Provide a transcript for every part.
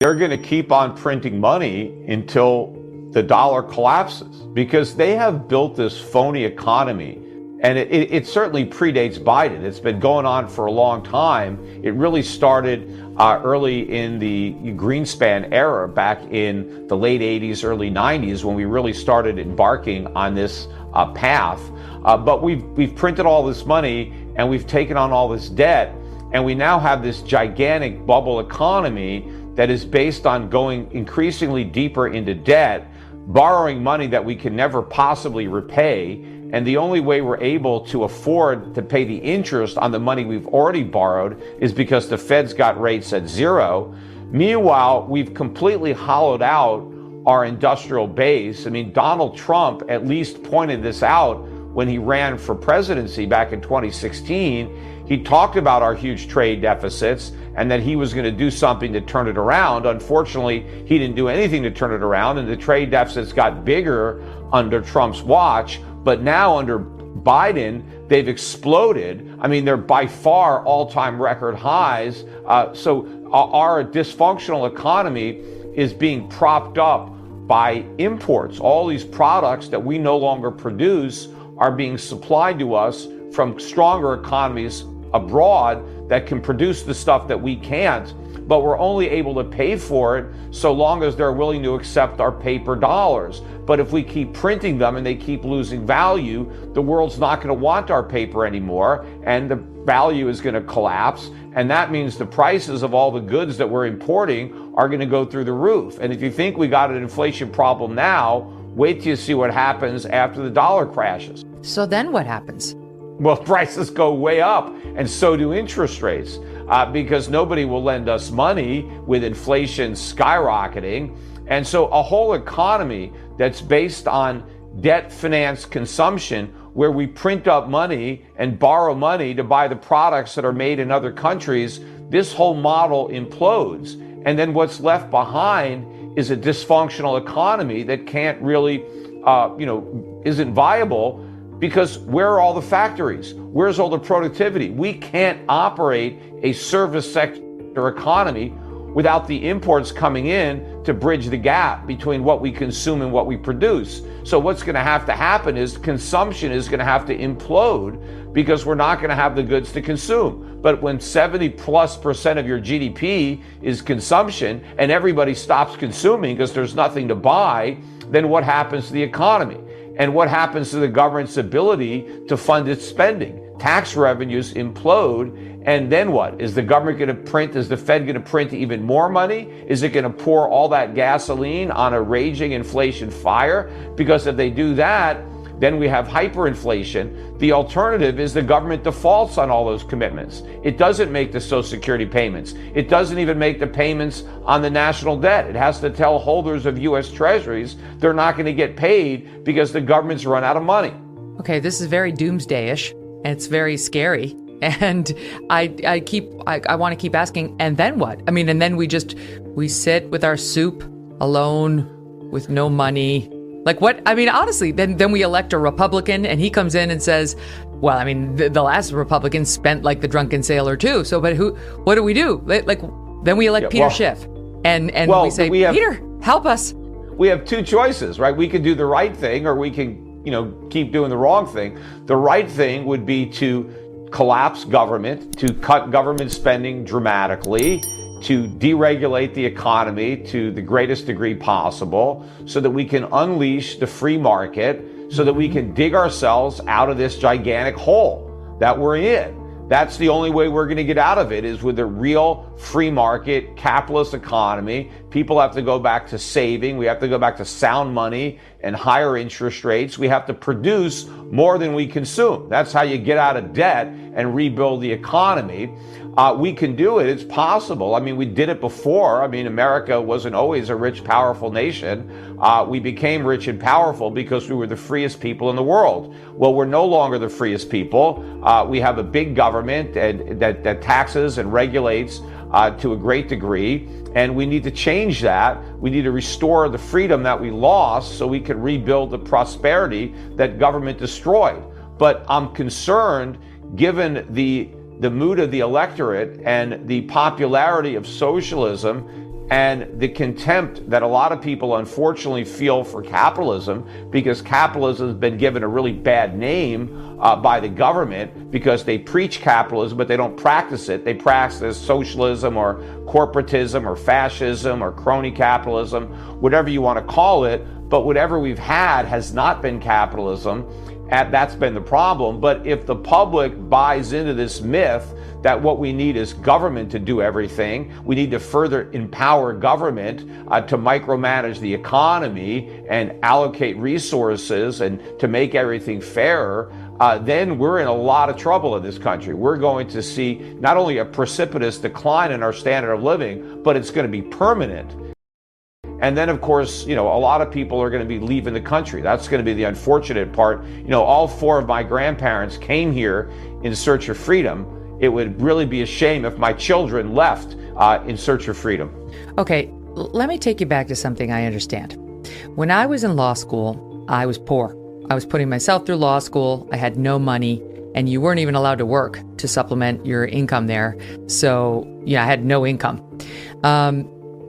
they're going to keep on printing money until the dollar collapses, because they have built this phony economy. And it certainly predates Biden. It's been going on for a long time. It really started early in the Greenspan era, back in the late 80s, early 90s, when we really started embarking on this path. But we've printed all this money, and we've taken on all this debt, and we now have this gigantic bubble economy that is based on going increasingly deeper into debt, borrowing money that we can never possibly repay. And the only way we're able to afford to pay the interest on the money we've already borrowed is because the Fed's got rates at zero. Meanwhile, we've completely hollowed out our industrial base. I mean, Donald Trump at least pointed this out when he ran for presidency back in 2016. He talked about our huge trade deficits and that he was going to do something to turn it around. Unfortunately, he didn't do anything to turn it around, and the trade deficits got bigger under Trump's watch. But now under Biden, they've exploded. I mean, they're by far all-time record highs. So our dysfunctional economy is being propped up by imports. All these products that we no longer produce are being supplied to us from stronger economies abroad that can produce the stuff that we can't, but we're only able to pay for it so long as they're willing to accept our paper dollars. But if we keep printing them and they keep losing value, the world's not going to want our paper anymore, and the value is going to collapse. And that means the prices of all the goods that we're importing are going to go through the roof. And if you think we got an inflation problem now, wait till you see what happens after the dollar crashes. So then what happens? Well, prices go way up, and so do interest rates, because nobody will lend us money with inflation skyrocketing. And so a whole economy that's based on debt-financed consumption, where we print up money and borrow money to buy the products that are made in other countries, this whole model implodes. And then what's left behind is a dysfunctional economy that can't really, isn't viable. Because where are all the factories? Where's all the productivity? We can't operate a service sector economy without the imports coming in to bridge the gap between what we consume and what we produce. So what's going to happen is consumption is going to have to implode, because we're not going to have the goods to consume. But when 70+% of your GDP is consumption and everybody stops consuming because there's nothing to buy, then what happens to the economy? And what happens to the government's ability to fund its spending? Tax revenues implode, and then what? Is the government going to print, is the Fed going to print even more money? Is it going to pour all that gasoline on a raging inflation fire? Because if they do that, then we have hyperinflation. The alternative is the government defaults on all those commitments. It doesn't make the Social Security payments. It doesn't even make the payments on the national debt. It has to tell holders of U.S. Treasuries they're not going to get paid because the government's run out of money. Okay, this is very doomsday-ish, and it's very scary. And I want to keep asking, and then what? I mean, and then we sit with our soup alone with no money. Like what? I mean, honestly, then we elect a Republican and he comes in and says, well, I mean, the last Republican spent like the drunken sailor too. So, but what do we do? Like, then we elect Peter Schiff and we say, Peter, help us. We have two choices, right? We can do the right thing, or we can, keep doing the wrong thing. The right thing would be to collapse government, to cut government spending dramatically, to deregulate the economy to the greatest degree possible so that we can unleash the free market, so that we can dig ourselves out of this gigantic hole that we're in. That's the only way we're going to get out of it, is with a real free market, capitalist economy. People have to go back to saving. We have to go back to sound money and higher interest rates. We have to produce more than we consume. That's how you get out of debt and rebuild the economy. We can do it. It's possible. I mean, we did it before. I mean, America wasn't always a rich, powerful nation. We became rich and powerful because we were the freest people in the world. Well, we're no longer the freest people. We have a big government that taxes and regulates to a great degree, and we need to change that. We need to restore the freedom that we lost so we can rebuild the prosperity that government destroyed. But I'm concerned, given the mood of the electorate and the popularity of socialism and the contempt that a lot of people unfortunately feel for capitalism, because capitalism has been given a really bad name by the government because they preach capitalism, but they don't practice it. They practice socialism or corporatism or fascism or crony capitalism, whatever you want to call it. But whatever we've had has not been capitalism, and that's been the problem. But if the public buys into this myth that what we need is government to do everything, we need to further empower government to micromanage the economy and allocate resources and to make everything fairer, then we're in a lot of trouble in this country. We're going to see not only a precipitous decline in our standard of living, but it's going to be permanent. And then, of course, a lot of people are going to be leaving the country. That's going to be the unfortunate part. All four of my grandparents came here in search of freedom. It would really be a shame if my children left in search of freedom. Okay, let me take you back to something I understand. When I was in law school, I was poor. I was putting myself through law school. I had no money, and you weren't even allowed to work to supplement your income there. So, I had no income.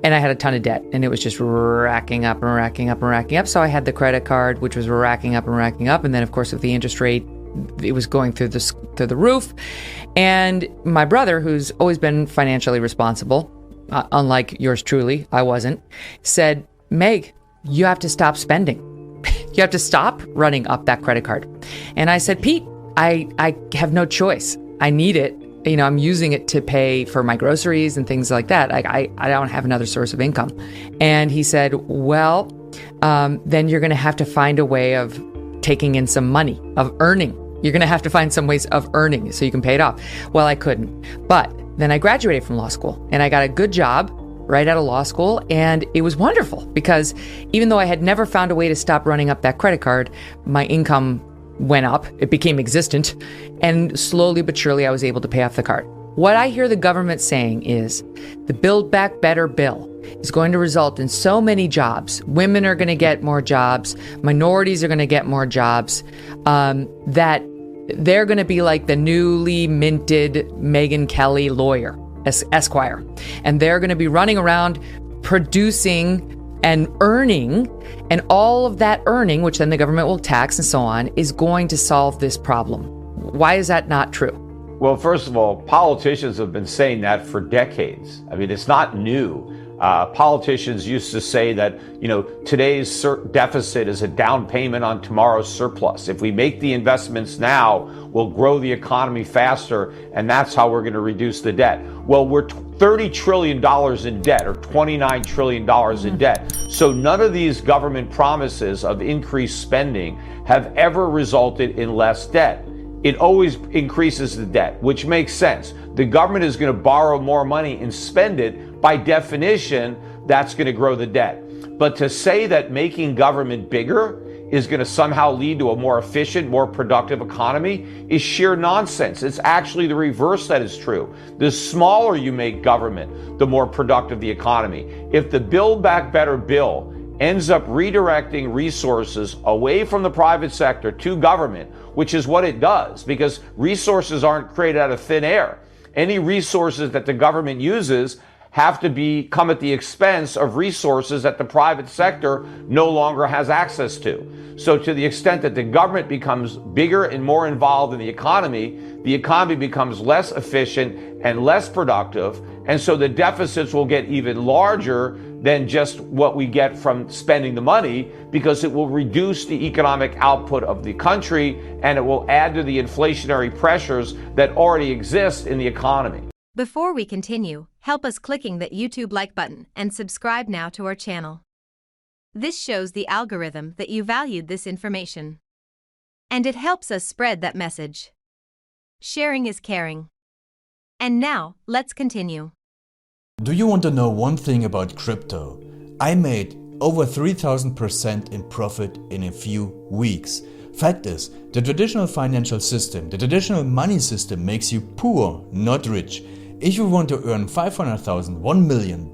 And I had a ton of debt, and it was just racking up and racking up and racking up. So I had the credit card, which was racking up and racking up. And then, of course, with the interest rate, it was going through the roof. And my brother, who's always been financially responsible, unlike yours truly, I wasn't, said, Meg, you have to stop spending. You have to stop running up that credit card. And I said, Pete, I have no choice. I need it. I'm using it to pay for my groceries and things like that. I don't have another source of income. And he said, well, then you're going to have to find a way of taking in some money, of earning. You're going to have to find some ways of earning so you can pay it off. Well, I couldn't. But then I graduated from law school and I got a good job right out of law school. And it was wonderful because even though I had never found a way to stop running up that credit card, my income went up, it became existent, and slowly but surely I was able to pay off the card. What I hear the government saying is the Build Back Better bill is going to result in so many jobs. Women are going to get more jobs. Minorities are going to get more jobs, that they're going to be like the newly minted Megyn Kelly lawyer, Esquire. And they're going to be running around producing and earning, and all of that earning, which then the government will tax and so on, is going to solve this problem. Why is that not true? Well, first of all, politicians have been saying that for decades. I mean, it's not new. Politicians used to say that, today's deficit is a down payment on tomorrow's surplus. If we make the investments now, we'll grow the economy faster, and that's how we're going to reduce the debt. Well, we're $30 trillion in debt, or $29 trillion in debt. So none of these government promises of increased spending have ever resulted in less debt. It always increases the debt, which makes sense. The government is going to borrow more money and spend it. By definition, that's going to grow the debt. But to say that making government bigger is going to somehow lead to a more efficient, more productive economy is sheer nonsense. It's actually the reverse that is true. The smaller you make government, the more productive the economy. If the Build Back Better bill ends up redirecting resources away from the private sector to government, which is what it does, because resources aren't created out of thin air. Any resources that the government uses have to come at the expense of resources that the private sector no longer has access to. So to the extent that the government becomes bigger and more involved in the economy becomes less efficient and less productive. And so the deficits will get even larger than just what we get from spending the money, because it will reduce the economic output of the country and it will add to the inflationary pressures that already exist in the economy. Before we continue, help us clicking that YouTube like button and subscribe now to our channel. This shows the algorithm that you valued this information. And it helps us spread that message. Sharing is caring. And now, let's continue. Do you want to know one thing about crypto? I made over 3,000% in profit in a few weeks. Fact is, the traditional financial system, the traditional money system makes you poor, not rich. If you want to earn $500,000, $1 million,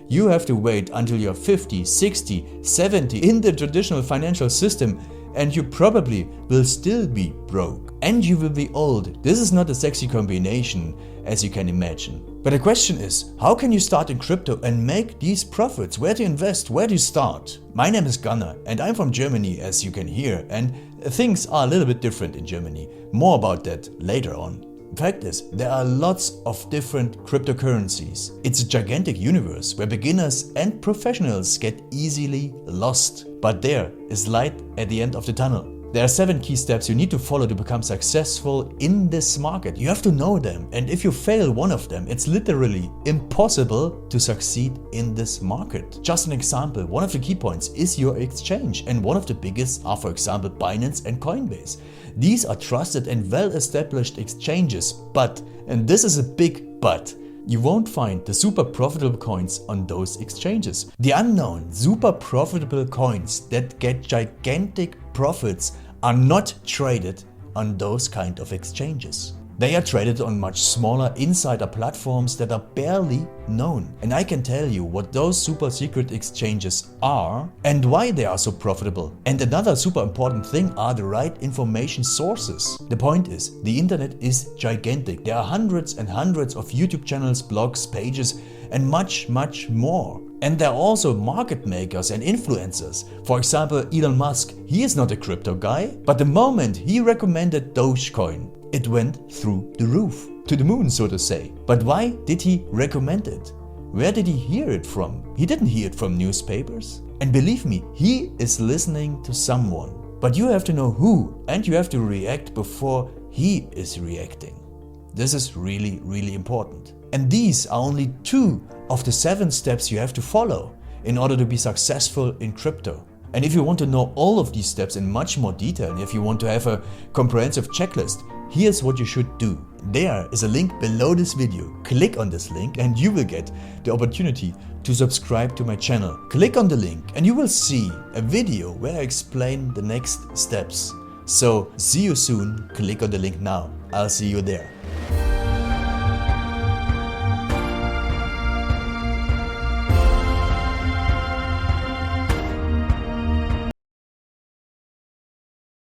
you have to wait until you're 50, 60, 70 in the traditional financial system, and you probably will still be broke. And you will be old. This is not a sexy combination, as you can imagine. But the question is, how can you start in crypto and make these profits? Where to invest? Where to start? My name is Gunnar and I'm from Germany, as you can hear, and things are a little bit different in Germany. More about that later on. The fact is, there are lots of different cryptocurrencies. It's a gigantic universe where beginners and professionals get easily lost. But there is light at the end of the tunnel. There are 7 key steps you need to follow to become successful in this market. You have to know them, and if you fail one of them, it's literally impossible to succeed in this market. Just an example, one of the key points is your exchange, and one of the biggest are, for example, Binance and Coinbase. These are trusted and well-established exchanges, but, and this is a big but, you won't find the super profitable coins on those exchanges. The unknown super profitable coins that get gigantic profits are not traded on those kind of exchanges. They are traded on much smaller insider platforms that are barely known. And I can tell you what those super secret exchanges are and why they are so profitable. And another super important thing are the right information sources. The point is, the internet is gigantic. There are hundreds and hundreds of YouTube channels, blogs, pages, and much more. And there are also market makers and influencers. For example, Elon Musk, he is not a crypto guy, but the moment he recommended Dogecoin, it went through the roof, to the moon, so to say. But why did he recommend it? Where did he hear it from? He didn't hear it from newspapers. And believe me, he is listening to someone. But you have to know who, and you have to react before he is reacting. This is really important. And these are only 2 of the 7 steps you have to follow in order to be successful in crypto. And if you want to know all of these steps in much more detail, and if you want to have a comprehensive checklist, here's what you should do. There is a link below this video. Click on this link and you will get the opportunity to subscribe to my channel. Click on the link and you will see a video where I explain the next steps. So see you soon. Click on the link now. I'll see you there.